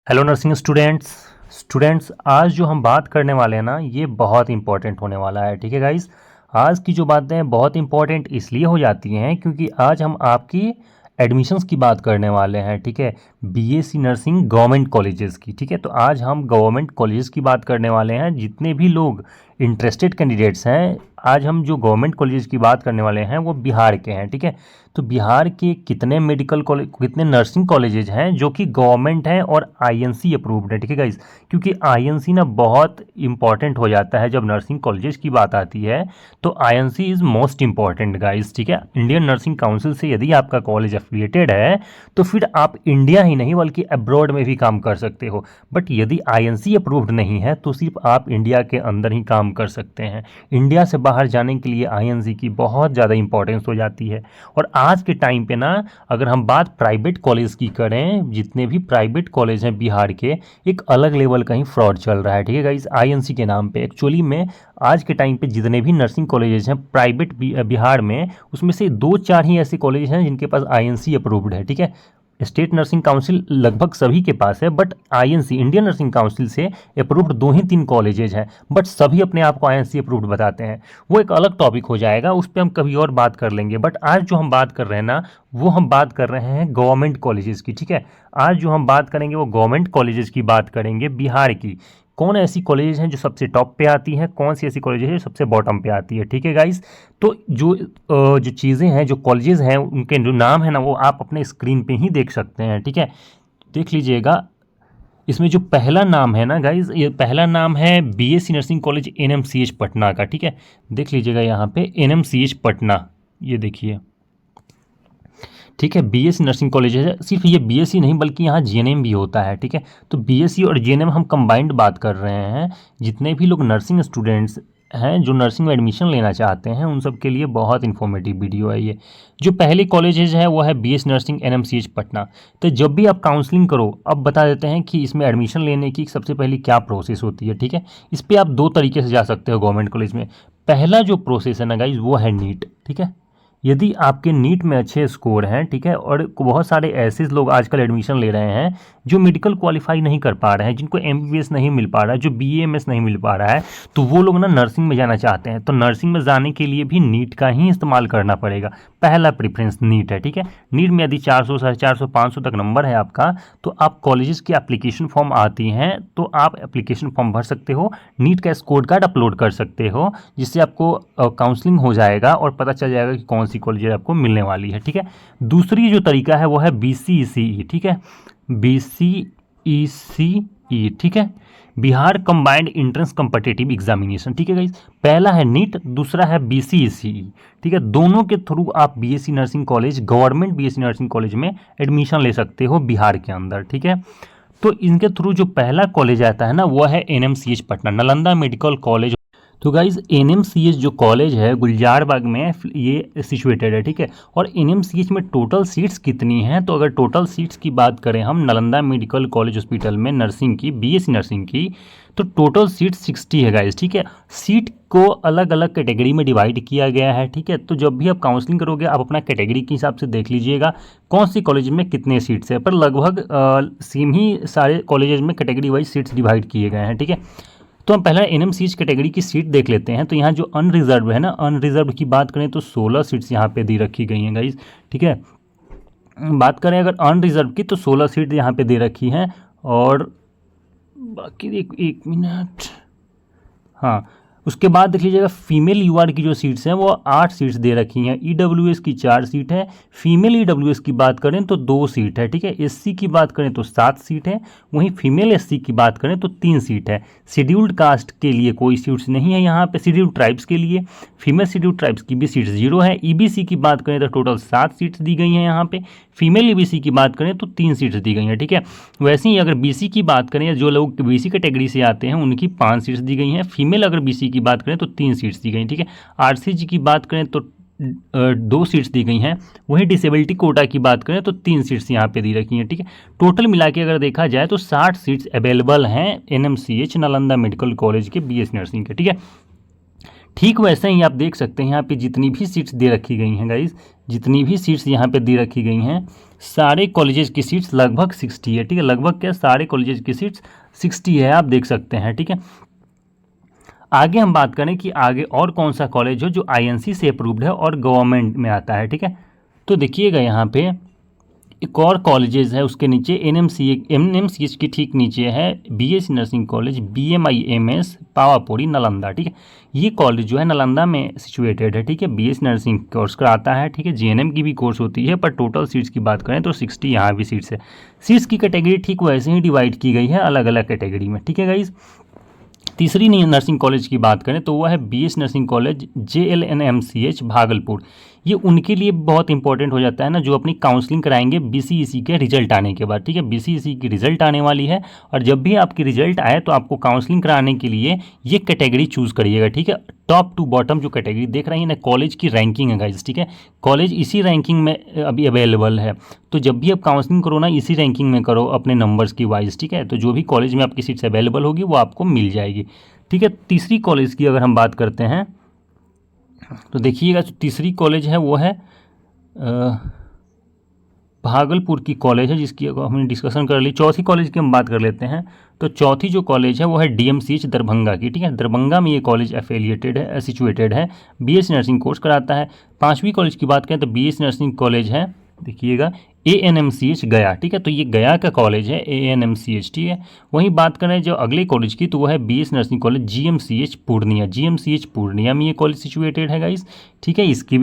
Hello nursing students आज जो हम बात करने वाले हैं ना ये बहुत इंपॉर्टेंट होने वाला है। ठीक है गाइस, आज की जो बातें बहुत इंपॉर्टेंट इसलिए हो जाती हैं क्योंकि आज हम आपकी एडमिशन्स की बात करने वाले हैं। ठीक है, बीएससी नर्सिंग गवर्नमेंट कॉलेजेस की। ठीक है, तो आज हम गवर्नमेंट कॉलेजेस की बात करने वाले हैं। जितने भी लोग इंटरेस्टेड कैंडिडेट्स हैं, आज हम जो गवर्नमेंट कॉलेजेस की बात करने वाले हैं वो बिहार के हैं। ठीक है, तो बिहार के कितने मेडिकल कॉलेज, कितने नर्सिंग कॉलेजेज हैं जो कि गवर्नमेंट हैं और आईएनसी अप्रूव्ड है। ठीक है गाइस, क्योंकि आईएनसी ना बहुत इंपॉर्टेंट हो जाता है जब नर्सिंग कॉलेजेस की बात आती है, तो INC is most important guys. ठीक है, इंडियन नर्सिंग काउंसिल से यदि आपका कॉलेज एफिलिएटेड है तो फिर आप इंडिया ही नहीं बल्कि अब्रॉड में भी काम कर सकते हो। बट यदि आईएनसी अप्रूव्ड नहीं है तो सिर्फ आप इंडिया के अंदर ही काम कर सकते हैं। इंडिया से बाहर जाने के लिए आईएनसी की बहुत ज़्यादा इंपॉर्टेंस हो जाती है। और आज के टाइम पे ना अगर हम बात प्राइवेट कॉलेज की करें, जितने भी प्राइवेट कॉलेज हैं बिहार के, एक अलग लेवल का ही फ्रॉड चल रहा है। ठीक है गाइस, आईएनसी के नाम पे एक्चुअली में आज के टाइम पे जितने भी नर्सिंग कॉलेजेस हैं प्राइवेट बिहार में, उसमें से 2-4 ही ऐसे कॉलेज हैं जिनके पास आईएनसी अप्रूव्ड है। ठीक है, स्टेट नर्सिंग काउंसिल लगभग सभी के पास है, but INC Indian nursing council से अप्रूव्ड 2 ही 3 कॉलेजेज हैं, बट सभी अपने आप को आईएनसी अप्रूव्ड बताते हैं। वो एक अलग टॉपिक हो जाएगा, उस पर हम कभी और बात कर लेंगे। बट आज जो हम बात कर रहे हैं ना, वो हम बात कर रहे हैं गवर्नमेंट कॉलेजेस की। ठीक है, आज जो हम बात करेंगे वो गवर्नमेंट कॉलेजेस की बात करेंगे बिहार की। कौन ऐसी कॉलेजेस हैं जो सबसे टॉप पे आती हैं, कौन सी ऐसी कॉलेजेस हैं जो सबसे बॉटम पे आती है। ठीक है गाइस, तो जो चीज़ें हैं, जो कॉलेजेस हैं, उनके जो नाम है ना वो आप अपने स्क्रीन पे ही देख सकते हैं। ठीक है, देख लीजिएगा। इसमें जो पहला नाम है ना गाइज, ये पहला नाम है BSc nursing college NMCH Patna का। ठीक है, देख लीजिएगा यहाँ पे एनएमसीएच पटना, ये देखिए। ठीक है, बीएससी नर्सिंग कॉलेज है। सिर्फ ये बीएससी नहीं बल्कि यहाँ जीएनएम भी होता है। ठीक है, तो बीएससी और जीएनएम हम कंबाइंड बात कर रहे हैं। जितने भी लोग नर्सिंग स्टूडेंट्स हैं जो नर्सिंग में एडमिशन लेना चाहते हैं उन सब के लिए बहुत इन्फॉर्मेटिव वीडियो है ये। जो पहली कॉलेजेज है वो है बीएस नर्सिंग एनएमसीएच पटना। तो जब भी आप काउंसलिंग करो, अब बता देते हैं कि इसमें एडमिशन लेने की सबसे पहले क्या प्रोसेस होती है। ठीक है, इस पर आप 2 तरीके से जा सकते हो गवर्नमेंट कॉलेज में। पहला जो प्रोसेस है ना गाइज वो है नीट। ठीक है, यदि आपके नीट में अच्छे स्कोर हैं, ठीक है, और बहुत सारे ऐसे लोग आजकल एडमिशन ले रहे हैं जो मेडिकल क्वालिफाई नहीं कर पा रहे हैं, जिनको एमबीबीएस नहीं मिल पा रहा है, जो बीएएमएस नहीं मिल पा रहा है, तो वो लोग ना नर्सिंग में जाना चाहते हैं। तो नर्सिंग में जाने के लिए भी नीट का ही इस्तेमाल करना पड़ेगा। पहला प्रेफरेंस नीट है। ठीक है, नीट में यदि 400, 450, 500 तक नंबर है आपका, तो आप कॉलेजेस की एप्लीकेशन फॉर्म आती हैं तो आप एप्लीकेशन फॉर्म भर सकते हो, नीट का स्कोर कार्ड अपलोड कर सकते हो, जिससे आपको काउंसलिंग हो जाएगा और पता चल जाएगा कि कौन सी कॉलेज आपको मिलने वाली है। ठीक है, दूसरी जो तरीका है वो है बीसीईसीई। ठीक है, बीसीईसीई। ठीक है, Bihar combined entrance competitive examination. ठीक है गाइस, पहला है नीट, दूसरा है बीसीईसीई। ठीक है, दोनों के थ्रू आप BSc nursing college, government BSc nursing college में एडमिशन ले सकते हो बिहार के अंदर। ठीक है, तो इनके थ्रू जो पहला कॉलेज आता है ना वो है NMCH Patna, Nalanda medical college. तो गाइज एनएमसीएच जो कॉलेज है गुलजार बाग में ये सिचुएटेड है। ठीक है, और एनएमसीएच में टोटल सीट्स कितनी हैं, तो अगर टोटल सीट्स की बात करें हम नालंदा मेडिकल कॉलेज हॉस्पिटल में नर्सिंग की, बीएससी नर्सिंग की, तो टोटल सीट 60 है गाइज। ठीक है, सीट को अलग अलग कैटेगरी में डिवाइड किया गया है। ठीक है, तो जब भी आप काउंसलिंग करोगे आप अपना कैटेगरी के हिसाब से देख लीजिएगा कौन सी कॉलेज में कितने सीट्स है, पर लगभग सेम ही सारे कॉलेजेज में कैटेगरी वाइज सीट्स डिवाइड किए गए हैं। ठीक है, तो हम पहला एनएमसीएच कैटेगरी की सीट देख लेते हैं। तो यहाँ जो अनरिजर्व है ना, अनरिजर्व की बात करें तो 16 सीट्स यहाँ पे दे रखी गई हैं गाइज। ठीक है, बात करें अगर अनरिजर्व की तो 16 सीट यहाँ पे दे रखी हैं। और बाकी एक मिनट, हाँ, उसके बाद देख लीजिएगा फीमेल यूआर की जो सीट्स हैं वो 8 सीट्स दे रखी हैं। ईडब्ल्यूएस की 4 सीट है, फीमेल ईडब्ल्यूएस की बात करें तो 2 सीट है। ठीक है, एससी की बात करें तो 7 सीट है, वहीं फीमेल एससी की बात करें तो 3 सीट है। शेड्यूल्ड कास्ट के लिए कोई सीट्स नहीं है यहाँ पे। शेड्यूल्ड ट्राइब्स के लिए, फीमेल शेड्यूल्ड ट्राइब्स की भी सीट्स 0 है। ईबीसी की बात करें तो टोटल 7 सीट्स दी गई हैं यहाँ पे। फीमेल ईबीसी की बात करें तो 3 सीट्स दी गई हैं। ठीक है, वैसे ही अगर बीसी की बात करें, जो लोग बीसी कैटेगरी से आते हैं उनकी 5 सीट्स दी गई हैं। फीमेल अगर बीसी की बात करें तो 3 सीट्स दी गई। ठीक है, आरसीजी की बात करें तो 2 सीट्स दी गई हैं। वहीं डिसेबिलिटी कोटा की बात करें तो 3 सीट्स यहाँ पे दी रखी हैं। ठीक है, टोटल मिला के अगर देखा जाए तो 60 सीट्स अवेलेबल हैं एनएमसीएच नालंदा मेडिकल कॉलेज के बीएस नर्सिंग के। ठीक है, ठीक वैसे ही आप देख सकते हैं यहाँ पे जितनी भी सीट्स दे रखी गई हैं गाइज, जितनी भी सीट्स यहाँ पे दे रखी गई हैं सारे कॉलेजेस की सीट्स लगभग 60 है, ठीक है, लगभग क्या सारे कॉलेजेस की सीट्स 60 है, आप देख सकते हैं, ठीक है। आगे हम बात करें कि आगे और कौन सा कॉलेज हो जो आईएनसी से अप्रूव्ड है और गवर्नमेंट में आता है, ठीक है। तो देखिएगा यहाँ पे एक और कॉलेजेस है उसके नीचे एनएमसीएच की ठीक नीचे है BSc nursing college BMIMS Pawapuri Nalanda, ठीक है। ये कॉलेज जो है नालंदा में सिचुएटेड है, ठीक है। बीएससी नर्सिंग कोर्स कराता है, ठीक है। जीएनएम की भी कोर्स होती है, पर टोटल सीट्स की बात करें तो 60 यहाँ भी सीट्स है। सीट्स की कैटेगरी ठीक वैसे ही डिवाइड की गई है अलग अलग कैटेगरी में, ठीक है गाइज। तीसरी नर्सिंग कॉलेज की बात करें तो वह है BS nursing college JLNMCH Bhagalpur. ये उनके लिए बहुत इंपॉर्टेंट हो जाता है ना जो अपनी काउंसलिंग कराएंगे बीसीईसी के रिजल्ट आने के बाद, ठीक है। बीसीईसी की रिजल्ट आने वाली है और जब भी आपकी रिजल्ट आए तो आपको काउंसलिंग कराने के लिए ये कैटेगरी चूज़ करिएगा, ठीक है। टॉप टू बॉटम जो कैटेगरी देख रही है ना, कॉलेज की रैंकिंग है गाइज, ठीक है। कॉलेज इसी रैंकिंग में अभी अवेलेबल है, तो जब भी आप काउंसलिंग करो ना इसी रैंकिंग में करो अपने नंबर्स की वाइज, ठीक है। तो जो भी कॉलेज में आपकी सीट्स अवेलेबल होगी वो आपको मिल जाएगी, ठीक है। तीसरी कॉलेज की अगर हम बात करते हैं तो देखिएगा जो तीसरी कॉलेज है वो है भागलपुर की कॉलेज है जिसकी हमने डिस्कशन कर ली। चौथी कॉलेज की हम बात कर लेते हैं तो चौथी जो कॉलेज है वो है DMCH दरभंगा की, ठीक है। दरभंगा में ये कॉलेज एफिलिएटेड है, सिचुएटेड है, बीएससी नर्सिंग कोर्स कराता है। पांचवी कॉलेज की बात करें तो बीएससी नर्सिंग कॉलेज है, देखिएगा ANMCH गया, ठीक है। तो ये गया का कॉलेज है ANMCH, ठीक है। वहीं बात करें जो अगले कॉलेज की तो वह है BS nursing college GMCH Purnia. GMCH Purnia में ये कॉलेज सिचुएटेड है गाइस, ठीक है। इसकी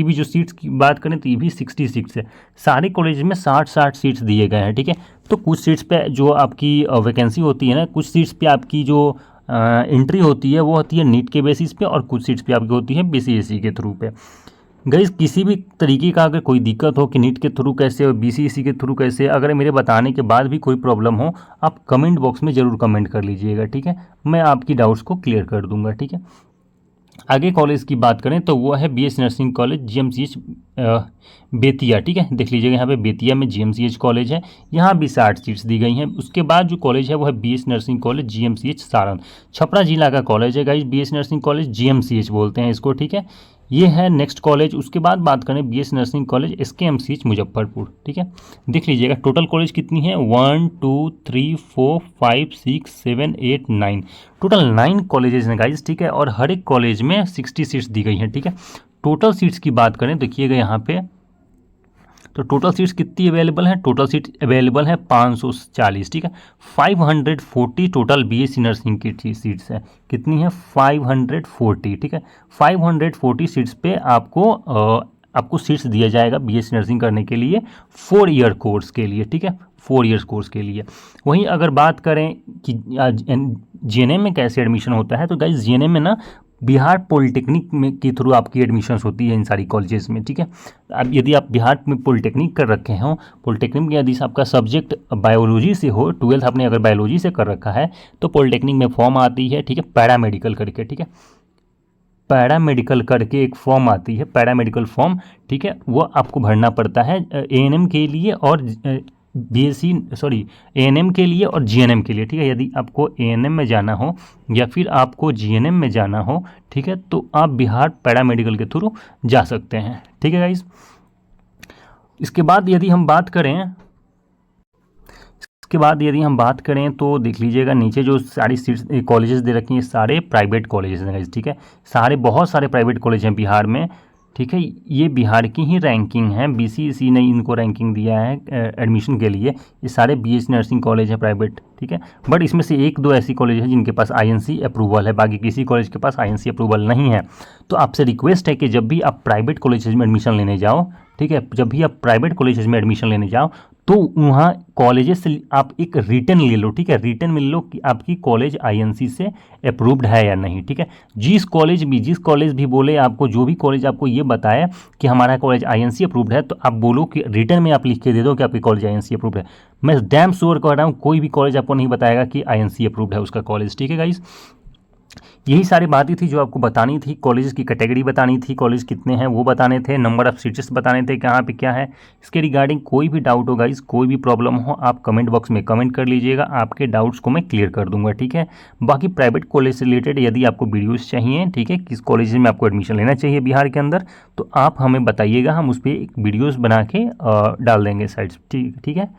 भी जो सीट्स की बात करें तो ये भी 60 सीट्स है। सारे कॉलेज में 60 सीट्स दिए गए हैं, ठीक है। तो कुछ सीट्स पे जो आपकी वैकेंसी होती है ना, कुछ सीट्स पे आपकी जो एंट्री होती है वो होती है नीट के बेसिस पे और कुछ सीट्स पे आपकी होती है बीसीएससी के थ्रू पे। गाइस किसी भी तरीके का अगर कोई दिक्कत हो कि नीट के थ्रू कैसे और बीसीएससी के थ्रू कैसे, अगर मेरे बताने के बाद भी कोई प्रॉब्लम हो आप कमेंट बॉक्स में ज़रूर कमेंट कर लीजिएगा, ठीक है। मैं आपकी डाउट्स को क्लियर कर दूंगा, ठीक है। आगे कॉलेज की बात करें तो वो है BS nursing college GMCH Bettiah, ठीक है। देख लीजिएगा यहाँ पे बेतिया में GMCH कॉलेज है, यहाँ भी 60 सीट्स दी गई हैं। उसके बाद जो कॉलेज है वो है BS nursing college GMCH Saran, Chhapra जिला का कॉलेज है guys. BS nursing college GMCH बोलते हैं इसको, ठीक है। ये है नेक्स्ट कॉलेज। उसके बाद बात करें BS nursing college SKMCH Muzaffarpur, ठीक है। देख लीजिएगा टोटल कॉलेज कितनी है 1 2 3 4 5 6 7 8 9, टोटल 9 कॉलेजेस हैं गाइज, ठीक है। और हर एक कॉलेज में 60 सीट्स दी गई हैं, ठीक है। टोटल सीट्स की बात करें देखिएगा यहाँ पे तो टोटल सीट्स कितनी अवेलेबल है, टोटल सीट अवेलेबल है 540, ठीक है। 540 टोटल बीएससी नर्सिंग की सीट्स है, कितनी है 540, ठीक है। 540 सीट्स पे आपको सीट्स दिया जाएगा बीएससी नर्सिंग करने के लिए 4 ईयर कोर्स के लिए, ठीक है, 4 ईयर्स कोर्स के लिए। वहीं अगर बात करें कि जीएनएम में कैसे एडमिशन होता है तो गाइज जीएनएम में ना बिहार पॉलिटेक्निक में के थ्रू आपकी एडमिशन्स होती है इन सारी कॉलेजेस में, ठीक है। अब यदि आप बिहार में पॉलिटेक्निक कर रखे हों, पॉलिटेक्निक में यदि आपका सब्जेक्ट बायोलॉजी से हो, 12th आपने अगर बायोलॉजी से कर रखा है तो पॉलिटेक्निक में फॉर्म आती है, ठीक है, पैरामेडिकल करके, ठीक है। पैरामेडिकल करके एक फॉर्म आती है, पैरामेडिकल फॉर्म, ठीक है, वो आपको भरना पड़ता है एएनएम के लिए और एएनएम के लिए और जीएनएम के लिए, ठीक है। यदि आपको एएनएम में जाना हो या फिर आपको जीएनएम में जाना हो, ठीक है, तो आप बिहार पैरामेडिकल के थ्रू जा सकते हैं, ठीक है गाइज। इसके बाद यदि हम बात करें तो देख लीजिएगा नीचे जो सारी सीट्स कॉलेजेस दे रखी हैं सारे प्राइवेट कॉलेजेस हैं गाइज, ठीक है। बहुत सारे प्राइवेट कॉलेज हैं बिहार में, ठीक है। ये बिहार की ही रैंकिंग है, बीसीईसी ने इनको रैंकिंग दिया है एडमिशन के लिए। ये सारे बीएससी नर्सिंग कॉलेज है प्राइवेट, ठीक है। बट इसमें से 1-2 ऐसी कॉलेज है जिनके पास आईएनसी अप्रूवल है, बाकी किसी कॉलेज के पास आईएनसी अप्रूवल नहीं है। तो आपसे रिक्वेस्ट है कि जब भी आप प्राइवेट कॉलेजेस में एडमिशन लेने जाओ, ठीक है, जब भी आप प्राइवेट कॉलेजेस में एडमिशन लेने जाओ तो वहाँ कॉलेजेस से आप एक रिटन ले लो, ठीक है। रिटन मिल लो कि आपकी कॉलेज आईएनसी से अप्रूव्ड है या नहीं, ठीक है। जिस कॉलेज भी बोले आपको, जो भी कॉलेज आपको ये बताए कि हमारा कॉलेज आईएनसी अप्रूव्ड है, तो आप बोलो कि रिटन में आप लिख के दे दो कि आपकी कॉलेज आईएनसी अप्रूव्ड है। मैं डैम श्योर कह रहा हूँ कोई भी कॉलेज आपको नहीं बताएगा कि आईएनसी अप्रूव्ड है उसका कॉलेज, ठीक है गाइस। यही सारी बातें थी जो आपको बतानी थी। कॉलेज की कैटेगरी बतानी थी, कॉलेज कितने हैं वो बताने थे, नंबर ऑफ़ सीट्स बताने थे, कहाँ पे क्या है। इसके रिगार्डिंग कोई भी डाउट हो गाइस, कोई भी प्रॉब्लम हो, आप कमेंट बॉक्स में कमेंट कर लीजिएगा, आपके डाउट्स को मैं क्लियर कर दूंगा, ठीक है। बाकी प्राइवेट कॉलेज से रिलेटेड यदि आपको वीडियोज़ चाहिए, ठीक है, किस कॉलेज में आपको एडमिशन लेना चाहिए बिहार के अंदर, तो आप हमें बताइएगा, हम उस पर एक वीडियोज़ बना के डाल देंगे साइड्स, ठीक ठीक है।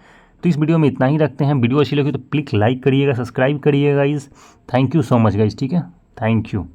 तो इस वीडियो में इतना ही रखते हैं। वीडियो अच्छी लगी तो प्लीज़ लाइक करिएगा, सब्सक्राइब करिएगा guys. Thank you so much guys, ठीक है, थैंक यू।